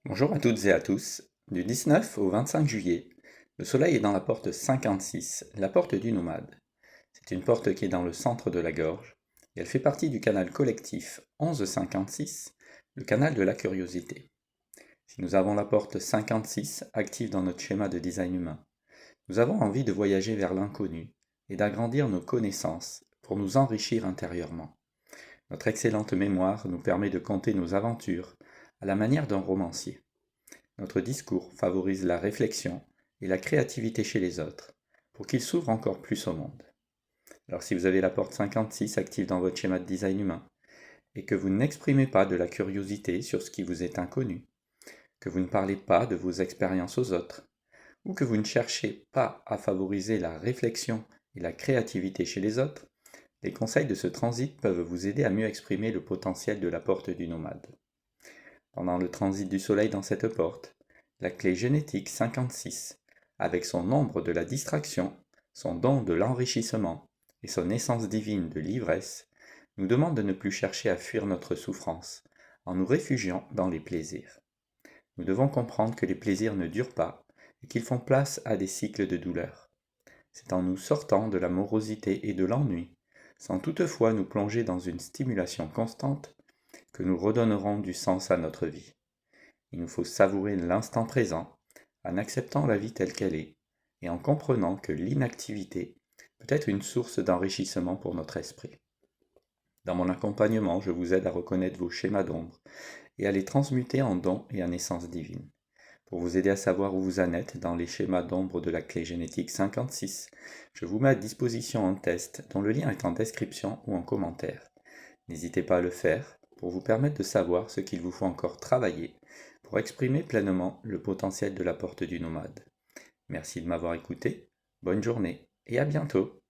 Bonjour à toutes et à tous. Du 19 au 25 juillet, le soleil est dans la porte 56, la porte du nomade. C'est une porte qui est dans le centre de la gorge et elle fait partie du canal collectif 1156, le canal de la curiosité. Si nous avons la porte 56 active dans notre schéma de design humain, nous avons envie de voyager vers l'inconnu et d'agrandir nos connaissances pour nous enrichir intérieurement. Notre excellente mémoire nous permet de conter nos aventures à la manière d'un romancier. Notre discours favorise la réflexion et la créativité chez les autres, pour qu'ils s'ouvrent encore plus au monde. Alors si vous avez la porte 56 active dans votre schéma de design humain, et que vous n'exprimez pas de la curiosité sur ce qui vous est inconnu, que vous ne parlez pas de vos expériences aux autres, ou que vous ne cherchez pas à favoriser la réflexion et la créativité chez les autres, les conseils de ce transit peuvent vous aider à mieux exprimer le potentiel de la porte du nomade. Pendant le transit du soleil dans cette porte, la clé génétique 56, avec son nombre de la distraction, son don de l'enrichissement et son essence divine de l'ivresse, nous demande de ne plus chercher à fuir notre souffrance, en nous réfugiant dans les plaisirs. Nous devons comprendre que les plaisirs ne durent pas et qu'ils font place à des cycles de douleur. C'est en nous sortant de la morosité et de l'ennui, sans toutefois nous plonger dans une stimulation constante, que nous redonnerons du sens à notre vie. Il nous faut savourer l'instant présent, en acceptant la vie telle qu'elle est, et en comprenant que l'inactivité peut être une source d'enrichissement pour notre esprit. Dans mon accompagnement, je vous aide à reconnaître vos schémas d'ombre et à les transmuter en dons et en essence divine. Pour vous aider à savoir où vous en êtes dans les schémas d'ombre de la clé génétique 56, je vous mets à disposition un test dont le lien est en description ou en commentaire. N'hésitez pas à le faire pour vous permettre de savoir ce qu'il vous faut encore travailler pour exprimer pleinement le potentiel de la porte du nomade. Merci de m'avoir écouté, bonne journée et à bientôt.